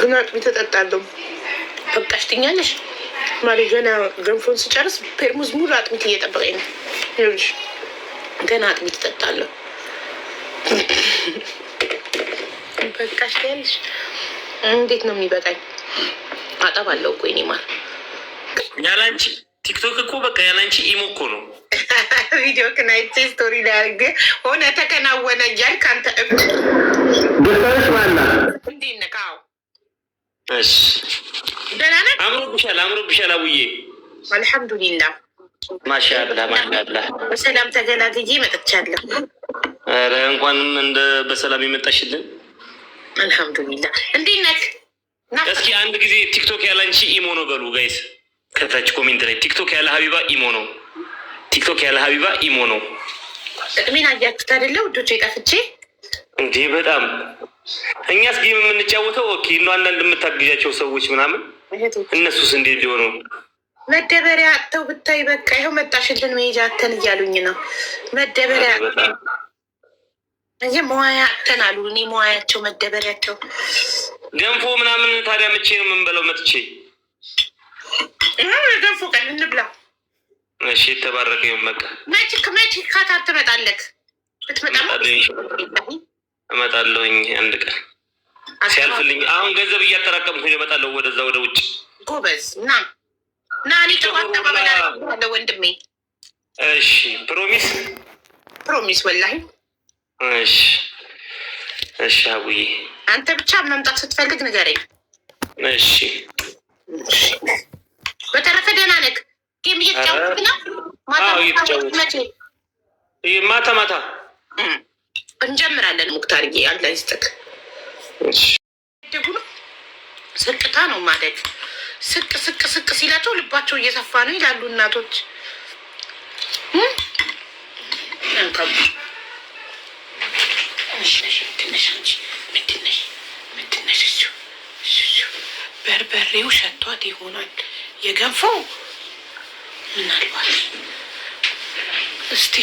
ግን አጥሚት እጠጣለሁ። በቃሽ ትኛለሽ ማሪ። ገና ገንፎን ስጨርስ ፔርሙዝ ሙሉ አጥሚት እየጠበቀኝ ነው። ይኸውልሽ ገና አጥሚት እጠጣለሁ። በቃሽ ትያለሽ። እንዴት ነው የሚበቃኝ? አጠባለሁ እኮ የእኔ ማር። ያላንቺ ቲክቶክ እኮ በቃ ያላንቺ ኢሞ እኮ ነው። ቪዲዮ ክናይቼ ስቶሪ ላይ አድርጌ ሆነ ተከናወነ እያልክ አንተ ደስታሽ ማና እንዴት ነህ? አዎ እሺ ደህና ነህ? አምሮብሻል አቡዬ። አልሐምዱሊላህ ማሻአላህ ማሻአላህ። በሰላም ተገላግዬ መጥቻለሁ። ኧረ እንኳንም እንደ በሰላም የመጣሽልን። አልሐምዱሊላህ። እንዴት ነህ? እስኪ አንድ ጊዜ ቲክቶክ ያላንቺ ኢሞ ነው በሉ ጋይስ። ከታች ኮሜንት ላይ ቲክቶክ ያለ ሀቢባ ኢሞ ነው። ቲክቶክ ያለ ሀቢባ ኢሞ ነው። ጥቅሜን አያችሁት አይደለ ውዶቼ? ጠፍቼ እንዴ በጣም እኛስ ጌም የምንጫወተው ኦኬ ነው። አንዳንድ የምታግዣቸው ሰዎች ምናምን እነሱስ እንዴት ሊሆኑ መደበሪያ አጥተው ብታይ በቃ ይኸው መጣሽልን መሄጃ አተን እያሉኝ ነው። መደበሪያ ይሄ መዋያ አተን አሉ። እኔ መዋያቸው መደበሪያቸው ገንፎ ምናምን። ታዲያ መቼ ነው የምንበለው? መጥቼ ገንፎ ቀን እንብላ። እሺ የተባረከ ይሁን። በቃ መቼ ካታር ትመጣለህ? እመጣለሁኝ አንድ ቀን ሲያልፍልኝ። አሁን ገንዘብ እያጠራቀምኩኝ እመጣለሁ ወደዛ ወደ ውጭ። ጎበዝ ና እኔ ተባለ ወንድሜ። እሺ ፕሮሚስ ወላሂ። እሺ አቡዬ አንተ ብቻ መምጣት ስትፈልግ ንገረኝ። እሺ በተረፈ ደህና ነህ? ጌም እየተጫወትክ ነው? ማታ እንጀምራለን። ሙክታርዬ አላህ ይስጥክ። ደግሞ ስቅታ ነው ማደግ። ስቅ ሲላቸው ልባቸው እየሰፋ ነው ይላሉ እናቶች። በርበሬው ሸቷት ይሆናል የገንፎ ምናልባት። እስቲ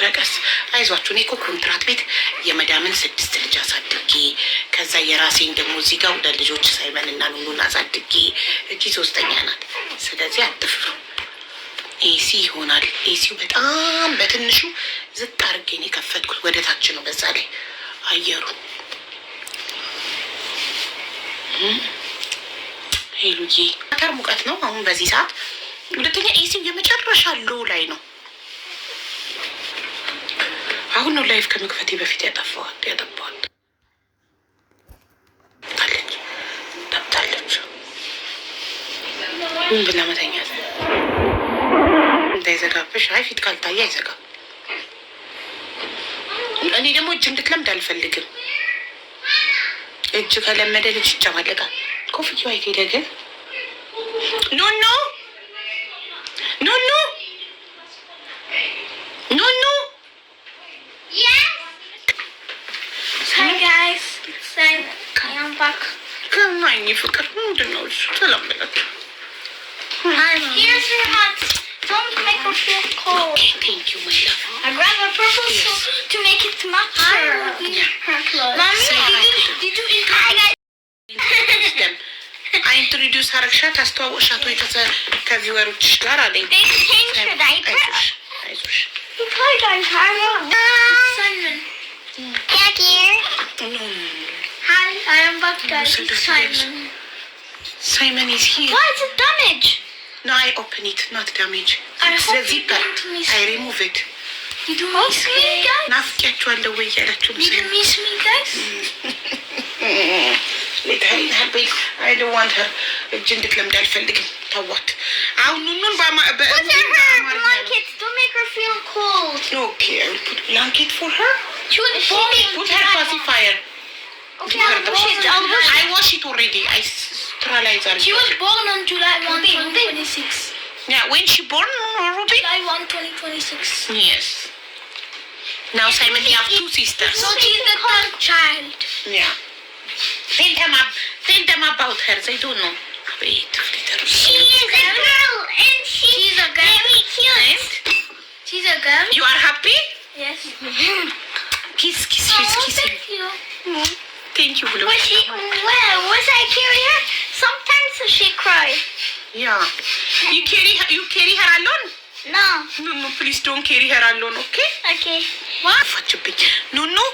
ረቀስ አይዟችሁ። እኔ እኮ ኮንትራት ቤት የመዳምን 6 ልጅ አሳድጌ ከዛ የራሴን ደግሞ እዚህ ጋር 2 ልጆች ሳይመን እና ኑኑን አሳድጌ እቺ 3ኛ ናት። ስለዚህ አትፍሩ። ኤሲ ይሆናል። ኤሲው በጣም በትንሹ ዝቅ አድርጌ ነው የከፈትኩት። ወደ ታች ነው በዛ ላይ አየሩ። ሄሉዬ አተር ሙቀት ነው አሁን በዚህ ሰዓት። ሁለተኛ ኤሲው የመጨረሻ ሎ ላይ ነው። አሁን ነው ላይፍ ከመክፈቴ በፊት ያጠፋዋል። ጠብታለች ምን ብላ መተኛት እንዳይዘጋብሽ። አይ ፊት ካልታየ አይዘጋም። እኔ ደግሞ እጅ እንድትለምድ አልፈልግም። እጅ ከለመደ ልጅ ይጨማለቃል። ኮፍያ አይት ሄደ ግን ኖኖ ከማኝ ፍቅር ምንድን ነው እሱ? ተለመዳችሁ። Don't make her feel cold. Okay, thank you, my love. I grabbed a purple Yes. to make it match her clothes. Mommy, did you I introduce አረግሻት አስተዋወቅሻት ወይ ከቪወሮችሽ ጋር አለኝ። They changed her diaper. አይዞሽ You probably got Simon. Yeah, dear. Hi, I am back, guys. Simon. Simon is here. Why is it damaged? No, I open it, not damage. I It's hope the you zipper. don't miss I remove it. Did you miss me, guys? ናፍቂያቸዋለሁ ወይ ያላችሁ Did you miss me, guys? I don't want her. እጅ እንድትለምድ አልፈልግም። ተዋት። አሁን ኑኑን Put her blankets. Don't make her feel cold. Okay, I will put blanket for her. She was born. Put her pacifier. Okay, I'll wash it. I wash it already. I sterilize her. She was born on July 1, 2026. Yeah, when she born, Ruby? July 1, 2026. Yes. Now Simon, you have 2 sisters. So she's the 3rd child. Yeah. Tell them about her. They don't know. Wait, She is a girl, and she's a girl. Very cute. She's a girl. You are happy? Yes. Kiss. Oh, She's kissing. thank you. ቴንክ ዩ ብሎ Was I carry her? Sometimes she cry. ያ you carry her alone? No. No, please don't carry her alone, okay? Okay. What? No.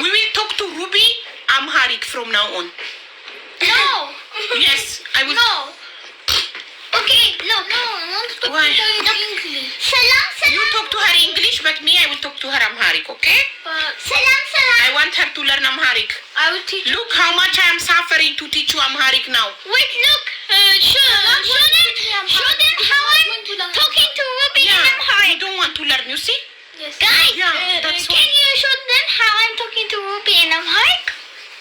We will talk to Ruby Amharic from now on. No. Yes, I will. No. Okay, no. Why? English. Salam. You talk to her English, but me, I will talk to her Amharic, okay? Salam. I want her to learn Amharic. I will teach. Look how much I am suffering to teach you Amharic now. Wait, look. Show them how I'm talking to Ruby in You Amharic. don't want to learn, you see? Yes. Guys, that's can you show them how I'm talking to Ruby in Amharic?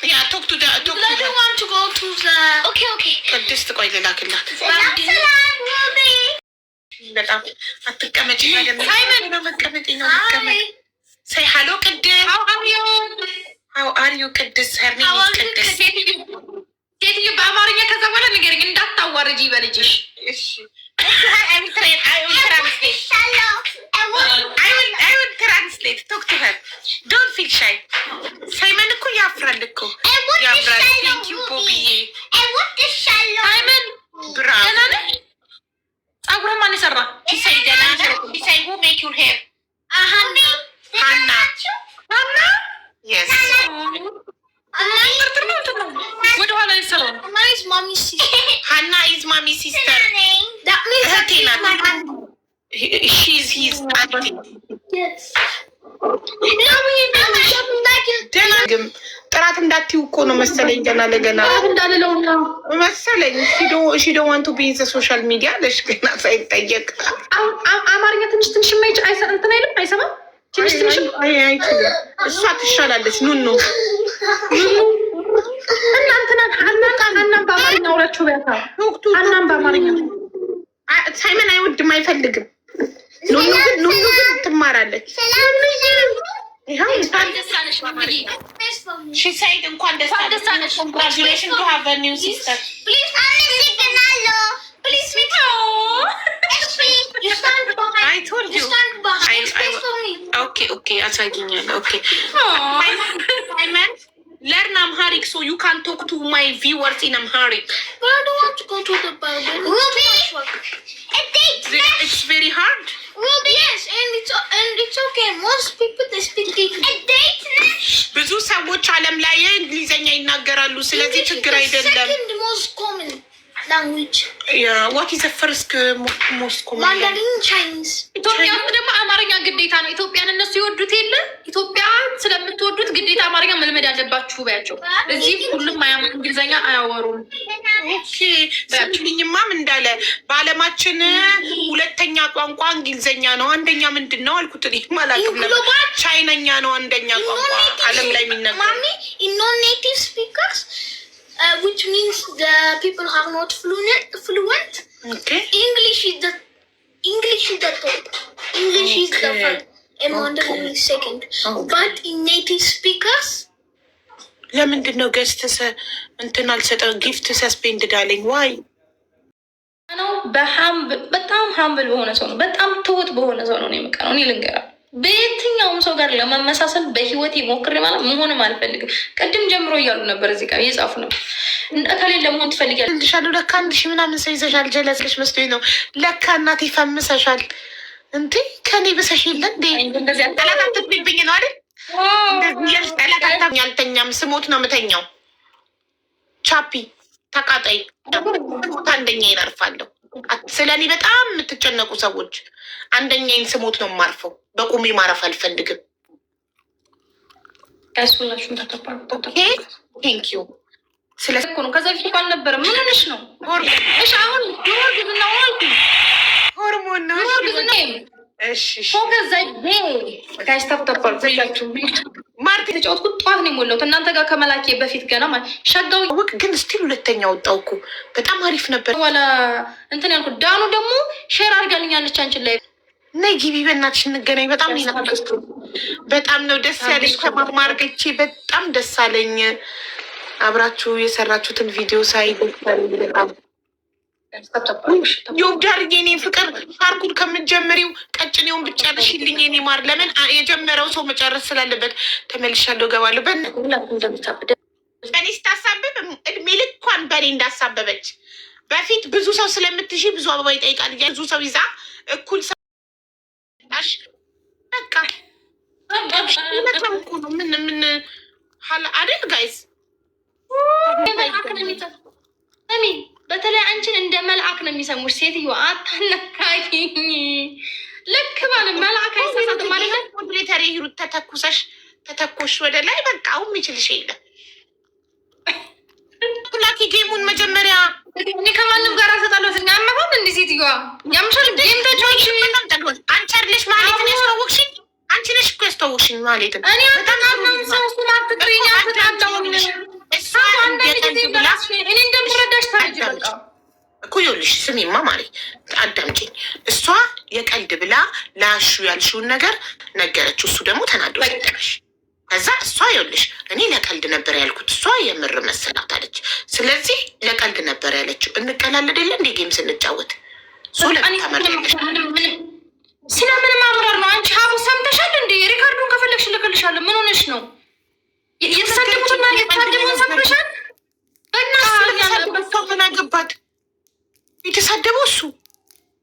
Yeah, talk to her. want to go to the... Okay. ቅድስት ቆይ ልላክላት። Salam, Ruby. በጣም አትቀመጪ። መቀመጤ ነው መቀመጥ። say hello ቅድስት። how are you ቅድስት? her name is ቅድስት። ሴትዮ በአማርኛ ከዛ በኋላ ንገረኝ እንዳታዋርጂ በልጅሽ። እሺ I will translate. I will translate. Talk to her. Don't feel shy. ሳይመን እኮ ያፍራል እኮ ያፍራል። Thank you ቦብዬ። ሳይመን ብራቮ። ደህና ነህ? ፀጉርህን ማን የሰራ? He say ደህና ነህ? He say who make your hair? Hannah. Yes. ወደኋላ የሰራው Hannah is mommy sister. That means እህቴ ናት። She is his auntie. Yes. ደህና ግን ጥራት እንዳትዪው እኮ ነው መሰለኝ። ገና ለገና እንዳልለው ነው መሰለኝ። she don't want to be in the social media አለሽ ገና ሳይጠየቅ። አማርኛ ትንሽ ማይጭ እንትን አይልም አይሰማም። ትንሽ አይችልም። እሷ ትሻላለች። ኑኑ እናንተና ሀናን በአማርኛ አውራችሁ ቢያታ ሀናን በአማርኛ ሳይመን አይወድም አይፈልግም። ኑኑ ግን ትማራለች። ይኸው she said እንኳን ደስ አለሽ። Congratulations to have a new sister. Please, you stand behind. I told you. You stand behind. Space for me. Okay, አሳይኛለሁ። Okay. Simon, learn Amharic so you can talk to my viewers in Amharic. But I don't want to go to the Bible. Ruby, It's very hard. Ruby, yes, and it's okay. Most people they speak English. ብዙ ሰዎች ዓለም ላይ እንግሊዘኛ ይናገራሉ። ስለዚህ ችግር አይደለም። Second most common language. Yeah, what is the first most common? Mandarin Chinese. ኢትዮጵያ ውስጥ ደግሞ አማርኛ ግዴታ ነው። ኢትዮጵያን እነሱ ይወዱት የለ ኢትዮጵያ ስለምትወዱት ግዴታ አማርኛ መልመድ አለባችሁ በያቸው። እዚህ ሁሉም እንግሊዘኛ አያወሩም። ኦኬ ሰምልኝማ ምን እንዳለ በዓለማችን ሁለተኛ ቋንቋ እንግሊዘኛ ነው። አንደኛ ምንድን ነው አልኩት። ማላውቅም ነበር። ቻይነኛ ነው አንደኛ ቋንቋ ዓለም ላይ የሚነገር። Mommy, in non-native speakers, which means the people are not fluent. Okay. English is the top. English is the first, and Mandarin is second. But in native speakers, ለምንድን ነው ገዝተህ እንትን አልሰጠው? ጊፍት ሰስፔንድ ዳለኝ። ዋይ ነው በጣም ሀምብል በሆነ ሰው ነው። በጣም ትሁት በሆነ ሰው ነው የምቀነው። እኔ ልንገራ በየትኛውም ሰው ጋር ለመመሳሰል በህይወት ሞክሬ ማለት መሆንም አልፈልግም። ቅድም ጀምሮ እያሉ ነበር እዚህ ጋር እየጻፉ ነው። ከሌለ ለመሆን ትፈልጊያለሽ? እንድሻለሁ ለካ 1000 ምናምን ሰው ይዘሻል። ጀለስልሽ መስሎኝ ነው። ለካ እናቴ ፈምሰሻል። እንዴ ከኔ ብሰሽ የለ እንዴ? ጠላት አትብኝብኝ ነው አይደል? እንደዚህ ጠላት አታብኝ። አልተኛም። ስሞት ነው የምተኛው። ቻፒ ተቃጣይ ስሞት አንደኛ ይናርፋለሁ። ስለኔ በጣም የምትጨነቁ ሰዎች አንደኛዬን ስሞት ነው የማርፈው። በቁሜ ማረፍ አልፈልግም። ያስሁላችሁም ተከባሩ ቴንክ ዩ ስለዚህ እኮ ነው። ከዛ ፊት እኮ አልነበረም። ምን ሆነሽ ነው? እሺ አሁን ዶር ግዝና ወልኩ ሆርሞን ነው። እሺ ከዛ ጋይስ ተፈጠፈር ዘይላችሁ ማርክ የተጫወትኩት ጠዋት ነው የሞላሁት እናንተ ጋር ከመላኬ በፊት ገና ማለት ሸጋው ወቅ ግን ስቲል ሁለተኛ ወጣው እኮ በጣም አሪፍ ነበር። ወላ እንትን ያልኩት ዳኑ ደግሞ ሼር አድርጋልኛለች አንቺን ላይ ነይ ግቢ በእናትሽ እንገናኝ። በጣም ይናፈቅኩ። በጣም ነው ደስ ያለሽ። ከማማርገቼ በጣም ደስ አለኝ። አብራችሁ የሰራችሁትን ቪዲዮ ሳይ በጣም ዮብዳር የኔ ፍቅር ፓርኩን ከምትጀምሪው ቀጭኔውን ብቻለሽልኝ የኔ ማር። ለምን የጀመረው ሰው መጨረስ ስላለበት ተመልሻለሁ፣ ገባለሁ። በእኔ ስታሳብብ እድሜ ልኳን በእኔ እንዳሳበበች በፊት ብዙ ሰው ስለምትሺ ብዙ አበባ ይጠይቃል እያ ብዙ ሰው ይዛ እኩል ሰሽ በቃ እኮ ነው። ምን አይደል ጋይስ? በተለይ አንቺን እንደ መልአክ ነው የሚሰሙሽ ሴትዮ። አታነካኝ። ልክ ባለ መልአክ አይሳሳት ማለት ነው። ሞዴሬተር ሂሩት ተተኮሽ ወደ ላይ በቃ አሁን የሚችልሽ የለም። ላኪ ጌሙን መጀመሪያ እኔ ከማንም ጋር አልተጣለሁት። ያመጣል እንዲህ ሴትዮዋ ያምሻል። ጌም ተጫዋች አንቺ አይደለሽ ማለት ነው ያስተዋወቅሽኝ። አንቺ ነሽ እኮ ያስተዋወቅሽኝ ማለት ነው። እኔ በጣም ሰው ስላትግሪኛ ተጣጣው እሷ አንዳንድ ጊዜ ብላሽ እኔ እንደምረዳሽ ታጅ በቃ እኮ ይኸውልሽ፣ ስሚማ ማሪ አዳምጪኝ። እሷ የቀልድ ብላ ላሹ ያልሽውን ነገር ነገረችው። እሱ ደግሞ ተናዶ ነገረሽ። ከዛ እሷ ይኸውልሽ እኔ ለቀልድ ነበር ያልኩት፣ እሷ የምር መሰላት አለች። ስለዚህ ለቀልድ ነበር ያለችው። እንቀላለድ የለ እንደ ጌም ስንጫወት ስለምን ማምራር ነው? አንቺ ሀቡ ሰምተሻል እንዴ? ሪካርዱን ከፈለግሽ ልክልሻለሁ። ምን ሆነሽ ነው? የተሳደቡትና የተሳደቡን ሰምተሻል? ምን አገባት? የተሳደበው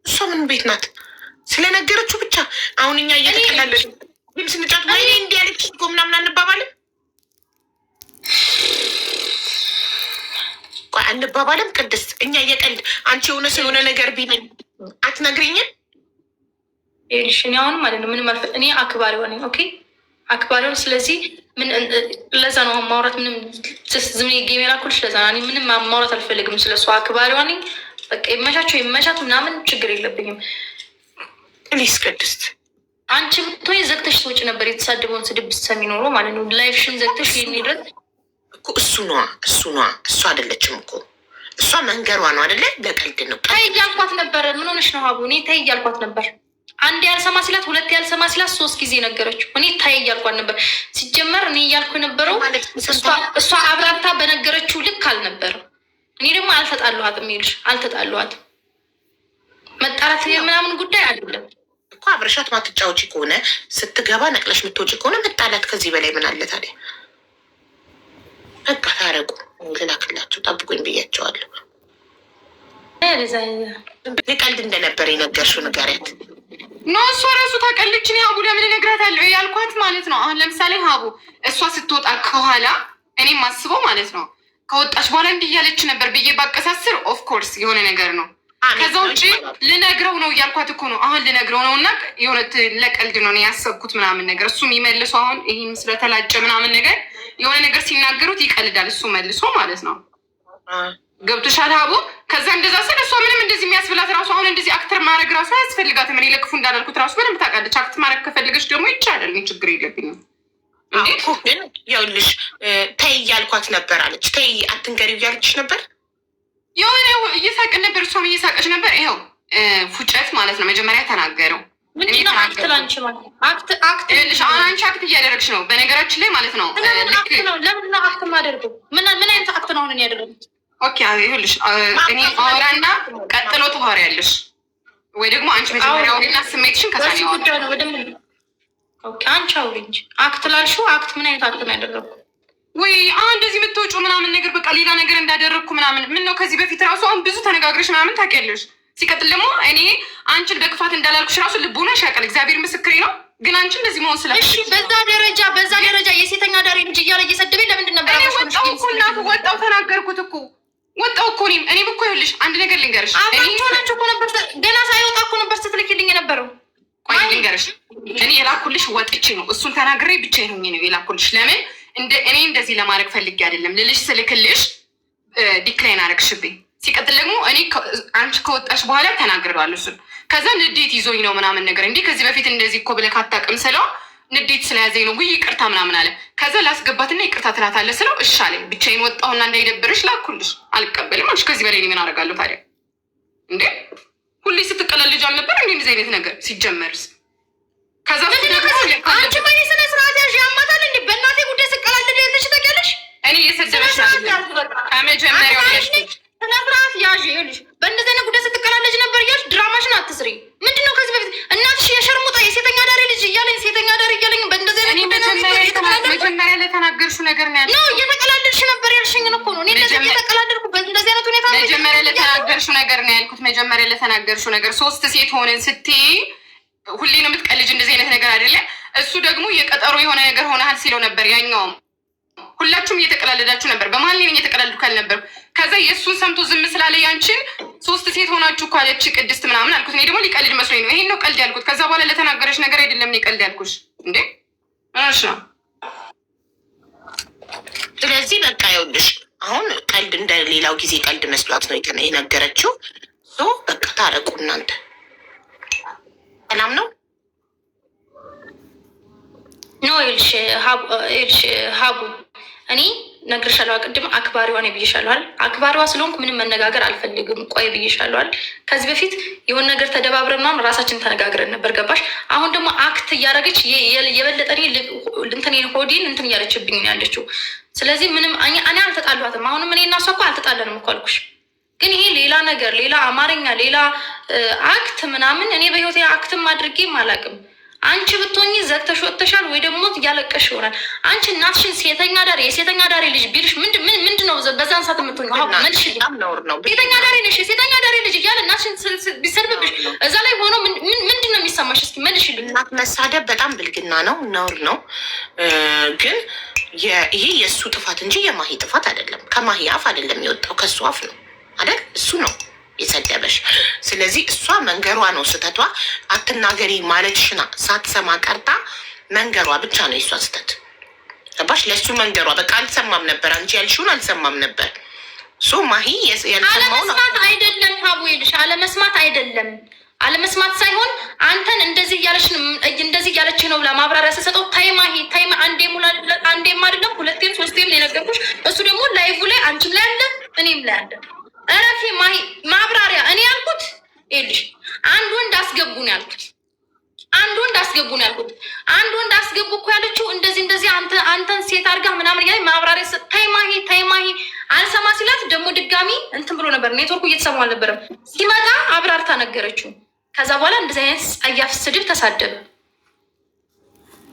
እሷ ምን ቤት ናት? ስለነገረችው ብቻ አሁን እኛ እየተቀላለድ ግን ስንጫት ወይኔ እንዲ ያለች እኮ ምናምን አንባባልም። ቆይ አንባባልም። ቅድስት እኛ እየቀልድ አንቺ የሆነ ሰው የሆነ ነገር ቢልን አትነግሪኝም? ይኸውልሽ እኔ አሁን ማለት ነው ምንም አልፈ እኔ አክባሪዋ ነኝ። ኦኬ አክባሪውን። ስለዚህ ምን ለዛ ነው ማውራት ምንም ዝም ጌም የላኩልሽ ለዛ ነው። እኔ ምንም ማውራት አልፈልግም ስለሱ። አክባሪዋ ነኝ። በቃ የመቻቸው የመቻት ምናምን ችግር የለብኝም። ፕሊስ ቅድስት አንቺ ብትሆኝ ዘግተሽ ትወጪ ነበር። የተሳደበውን ስድብ ብትሰሚ ኖሮ ማለት ነው። ላይፍሽን ዘግተሽ ይሄን ድረስ እኮ እሱ ነዋ። እሱ አይደለችም እኮ እሷ መንገሯ ነው አይደለ? በቀልድ ነው። ታይ እያልኳት ነበር። ምን ሆነሽ ነው ሀቡ? እኔ ታይ እያልኳት ነበር። አንድ ያልሰማ ሲላት፣ ሁለት ያልሰማ ሲላት 3 ጊዜ ነገረችው። እኔ ታይ እያልኳት ነበር። ሲጀመር እኔ እያልኩ የነበረው እሷ አብራርታ በነገረችው ልክ አልነበረም። እኔ ደግሞ አልተጣለኋትም። ይልሽ አልተጣለኋትም። መጣላት ምናምን ጉዳይ አይደለም እኮ። አብረሻት ማትጫወቺ ከሆነ ስትገባ ነቅለሽ ምትወጪ ከሆነ መጣላት ከዚህ በላይ ምን አለ ታዲያ? በቃ ታረቁ። ልላክላቸው ጠብቁኝ ብያቸዋለሁ። ቀልድ እንደነበር የነገርሽው ንገሪያት። ኖ እሷ ራሱ ታቀልችን። ሀቡ ለምን እነግራታለሁ ያልኳት ማለት ነው። አሁን ለምሳሌ ሀቡ እሷ ስትወጣ ከኋላ እኔም ማስበው ማለት ነው ከወጣች በኋላ እንዲህ እያለች ነበር ብዬ ባቀሳስር ኦፍኮርስ የሆነ ነገር ነው። ከዛ ውጭ ልነግረው ነው እያልኳት እኮ ነው። አሁን ልነግረው ነው እና የሆነ ለቀልድ ነው ያሰብኩት ምናምን ነገር እሱ የሚመልሱ አሁን ይህም ስለተላጨ ምናምን ነገር የሆነ ነገር ሲናገሩት ይቀልዳል እሱ መልሶ ማለት ነው። ገብቶሻል ሀቡ? ከዛ እንደዛ ስል እሷ ምንም እንደዚህ የሚያስብላት ራሱ አሁን እንደዚህ አክተር ማድረግ ራሱ አያስፈልጋትም። እኔ ለክፉ እንዳላልኩት ራሱ ምንም ታውቃለች። አክት ማድረግ ከፈለገች ደግሞ ይቻላል። እኔ ችግር የለብኝም። ግን ይኸውልሽ ተይ እያልኳት ነበር አለች። ተይ አትንገሪው እያለችሽ ነበር። የሆነ እየሳቅን ነበር፣ እሷም እየሳቀች ነበር። ይኸው ፉጨት ማለት ነው መጀመሪያ ተናገረው። አንቺ አክት እያደረግሽ ነው በነገራችን ላይ ማለት ነው። ለምንድነው አክት ማደርገው? ምን አይነት አክት ነው አሁን ያደረጉት? ኦኬ ይኸውልሽ እኔ አወራና ቀጥሎ ትሆሪያለሽ ወይ ደግሞ አንቺ መጀመሪያ አውሪና ስሜትሽን ከሳኔ ነው ወደ አንቺ አውሪ እንጂ አክት ላልሽው አክት ምን አይነት አክት ነው ያደረጉ? ወይ እንደዚህ የምትወጪው ምናምን ነገር በቃ ሌላ ነገር እንዳደረግኩ ምናምን ምን ነው ከዚህ በፊት ራሱ አሁን ብዙ ተነጋግረሽ ምናምን ታውቂያለሽ። ሲቀጥል ደግሞ እኔ አንቺን በክፋት እንዳላልኩሽ ራሱ ልቦናሽ ያውቃል። እግዚአብሔር ምስክሬ ነው። ግን አንቺ እንደዚህ መሆን ስለ እሺ በዛ ደረጃ የሴተኛ ዳሪ ልጅ እያለ እየሰደበኝ ለምንድን ነበር? ወጣው እኮ እናቱ ወጣው ተናገርኩት እኮ ወጣው እኮ እኔም እኮ ይኸውልሽ አንድ ነገር ልንገርሽ። ናቸው እኮ ነበር ገና ሳይወጣ እኮ ነበር ስትልኪልኝ የነበረው። ቆይ ልንገርሽ እኔ የላኩልሽ ወጥቼ ነው እሱን ተናግሬ ብቻዬን ሆኜ ነው የላኩልሽ። ለምን እኔ እንደዚህ ለማድረግ ፈልጌ አይደለም። ልልሽ ስልክልሽ ዲክላይን አረግሽብኝ። ሲቀጥል ደግሞ እኔ አንቺ ከወጣሽ በኋላ ተናግሬዋለሁ እሱን። ከዛ ንዴት ይዞኝ ነው ምናምን ነገር እንዲህ ከዚህ በፊት እንደዚህ እኮ ብለህ አታውቅም ስለው ንዴት ስለያዘኝ ነው ይቅርታ ምናምን አለ። ከዛ ላስገባትና ይቅርታ ትላታለህ ስለው እሺ አለኝ። ብቻዬን ወጣሁና እንዳይደብርሽ ላኩልሽ። አልቀበልም አልሽ። ከዚህ በላይ ምን አደርጋለሁ ታዲያ? እንዴ ሁሌ ስትቀለልጅ አልነበር እንዴ እንደዚህ አይነት ነገር ሲጀመርስ? ከዛ አንቺ በኔ ስነ ስርዓት ያዥ ያማታል እንዴ? በእናቴ ጉዳይ ስቀላለድ ያለሽ ታውቂያለሽ። እኔ የሰደበሽ ከመጀመሪያው ስነ ስርዓት ያዥ ይኸውልሽ። በእንደዚህ አይነት ጉዳይ ስትቀላለጅ ነበር እያልሽ ድራማሽን አትስሪ። ምንድን ነው ከዚህ በፊት እናትሽ የሸርሙጣ የሴተኛ ዳሪ ልጅ እያለኝ በእንደዚህ አይነት ጉዳይ መጀመሪያ ለተናገርሽው ነገር ነው ያለው። እየተቀላለድሽ ነበር ለተናገርሽው ነገር ነው ያልኩት። መጀመሪያ ለተናገርሽው ነገር 3 ሴት ሆነን ስትይ ሁሌ ነው የምትቀልጅ፣ እንደዚህ አይነት ነገር አይደለ። እሱ ደግሞ የቀጠሮ የሆነ ነገር ሆነሃል ሲለው ነበር። ያኛውም ሁላችሁም እየተቀላለዳችሁ ነበር። በመሀል ላይ እየተቀላለዱ ካልነበር ከዛ የእሱን ሰምቶ ዝም ስላለ ያንቺን 3 ሴት ሆናችሁ እኮ አለች ቅድስት ምናምን አልኩት። እኔ ደግሞ ሊቀልድ መስሎኝ ነው ይሄን ነው ቀልድ ያልኩት። ከዛ በኋላ ለተናገረች ነገር አይደለም እኔ ቀልድ ያልኩሽ እንዴ እሺ ነው። ስለዚህ በቃ ይኸውልሽ አሁን ቀልድ እንደሌላው ጊዜ ቀልድ መስሏት ነው የነገረችው። በቃ ታረቁ እናንተ። ሰላም ነው ኖ ይልሽ ሀቡ እኔ ነግርሻለሁ። ቅድም አክባሪዋ ነኝ ብዬሻለሁ። አክባሪዋ ስለሆንኩ ምንም መነጋገር አልፈልግም። ቆይ ብዬሻለሁ። ከዚህ በፊት የሆነ ነገር ተደባብረን ምናምን ራሳችን ተነጋግረን ነበር። ገባሽ? አሁን ደግሞ አክት እያደረገች የበለጠ እንትን ሆዴን እንትን እያለችብኝ ነው ያለችው። ስለዚህ ምንም እኔ አልተጣሏትም። አሁንም እኔ እና እሷ እኮ አልተጣለንም እኮ አልኩሽ። ግን ይሄ ሌላ ነገር፣ ሌላ አማርኛ፣ ሌላ አክት ምናምን እኔ በህይወቴ አክትም አድርጌም አላውቅም። አንቺ ብትሆኚ ዘግተሽ ወጥተሻል ወይ ደግሞ እያለቀሽ ይሆናል። አንቺ እናትሽን የሴተኛ ዳሪ ልጅ ቢልሽ ምንድን ነው በዛን ሰዓት የምትሆኚው? መልሽ። ሴተኛ ዳሪ ነሽ፣ የሴተኛ ዳሪ ልጅ እያለ እናትሽን ቢሰርብብሽ እዛ ላይ ሆኖ ምንድን ነው የሚሰማሽ? እስኪ መልሽልኝ። እናት መሳደብ በጣም ብልግና ነው፣ ነውር ነው። ግን ይሄ የእሱ ጥፋት እንጂ የማሂ ጥፋት አይደለም። ከማሂ አፍ አይደለም የወጣው፣ ከእሱ አፍ ነው አይደል? እሱ ነው የሰደበሽ። ስለዚህ እሷ መንገሯ ነው ስህተቷ። አትናገሪ ማለትሽና ሳትሰማ ቀርታ መንገሯ ብቻ ነው የእሷ ስህተት። ገባሽ? ለእሱ መንገሯ በቃ አልሰማም ነበር። አንቺ ያልሽውን አልሰማም ነበር። ማሂ አለመስማት አይደለም ሀቡ ይልሽ፣ አለመስማት አይደለም። አለመስማት ሳይሆን አንተን እንደዚህ እያለች ነው ብላ ማብራሪያ ስሰጠው ታይማሂ አንዴም አይደለም 2ቴም 3ቴም የነገርኩሽ። እሱ ደግሞ ላይቭ ላይ አንቺም ላይ አለ እኔም ላይ አለ። እረፊ ማሂ ማብራሪያ። እኔ ያልኩት ይልሽ አንድ ወንድ አስገቡ ነው ያልኩት። አንድ ወንድ አስገቡ እኮ ያለችው እንደዚህ አንተን ሴት አድርጋ ምናምን ያይ ማብራሪያ ታይማሂ አልሰማ ሲላት ደግሞ ድጋሚ እንትን ብሎ ነበር። ኔትወርኩ እየተሰማ አልነበረም። ሲመጣ አብራርታ ነገረችው። ከዛ በኋላ እንደዚህ አይነት ጸያፍ ስድብ ተሳደበ።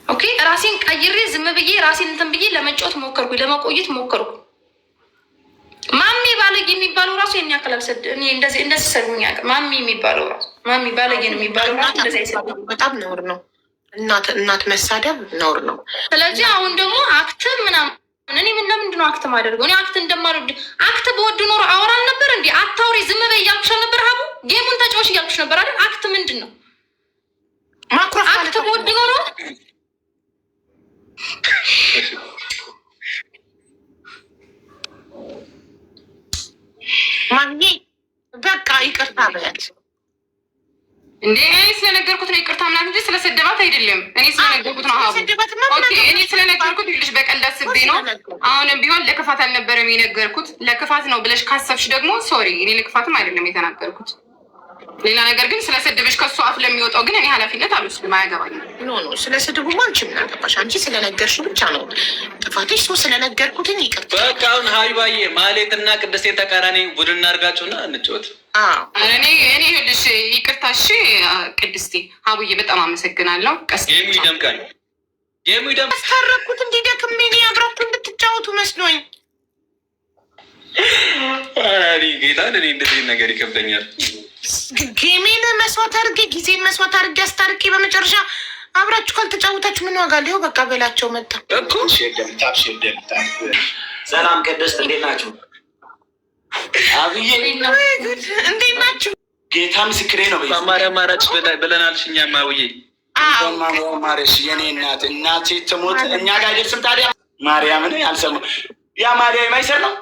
ኦኬ ራሴን ቀይሬ ዝም ብዬ ራሴን እንትን ብዬ ለመጫወት ሞከርኩ፣ ለመቆየት ሞከርኩ። ማሚ ባለጌ የሚባለው ራሱ የኛ ያክላል እኔ እንደዚህ ሰሩኝ ያውቅ። ማሚ የሚባለው ራሱ ማሚ ባለጌ ነው የሚባለው ራሱ እንደዚህ አይሰማም። በጣም ነውር ነው። እናት መሳደብ ነውር ነው። ስለዚህ አሁን ደግሞ አክት ምናምን እኔ ለምንድን ነው አክት ማደርገው? እኔ አክት እንደማልወድ አክት በወድ ኖሮ አወራል ነበር እንዴ? አታውሪ ዝም በይ እያልኩሽ ነበር። ሀቡ ጌሙን ተጫወሽ እያልኩሽ ነበር አይደል? አክት ምንድን ነው? አክት በወድ ኖሮ ማግኘ በቃ ይቅርታ በያት እንዴ። እኔ ስለነገርኩት ነው ይቅርታ ምናምን እንጂ ስለሰደባት አይደለም። እኔ ስለነገርኩት ነው ሀቡ። ኦኬ እኔ ስለነገርኩት ይልሽ በቀልድ አስቤ ነው። አሁንም ቢሆን ለክፋት አልነበረም የነገርኩት። ለክፋት ነው ብለሽ ካሰብሽ ደግሞ ሶሪ፣ እኔ ለክፋትም አይደለም የተናገርኩት። ሌላ ነገር ግን ስለሰደበሽ ከሱ አፍ ለሚወጣው ግን እኔ ኃላፊነት አልወስድም። አያገባኝም። ኖ ስለ ስድቡ አንቺ ምን አገባሽ? አንቺ ስለነገርሽው ብቻ ነው ጥፋትሽ። ሰው ስለነገርኩትኝ ይቅርታ። በቃ አሁን ሀይባዬ ማሌትና ቅድስቴ ተቃራኒ ቡድን እናድርጋችሁና እንጫወት። እኔ ልሽ ይቅርታ። እሺ ቅድስቴ፣ ሀቡዬ በጣም አመሰግናለሁ። ጌሙ ይደምቃል። ያስታረኩት እንዲደክም ሜኒ አብራኩ እንድትጫወቱ መስሎኝ። ጌታን እኔ እንደዚህ ነገር ይከብደኛል። ጌሜን መስዋዕት አድርጌ ጊዜን መስዋዕት አድርጌ አስታርቄ በመጨረሻ አብራችሁ ካልተጫወታችሁ ምን ዋጋ አለው? በቃ በላቸው መጣ እኮ። ሰላም ቅድስት፣ እንዴት ናችሁ? አብዬ እንዴት ናችሁ? ጌታ ምስክሬ ነው። አማራጭ ብለናልሽ። እኛማ አብዬ ማርያም የኔ እናቴ ትሞት እኛ ጋር አይደርስም። ታዲያ ማርያምን አልሰማም። ያ ማርያም አይሰር ነው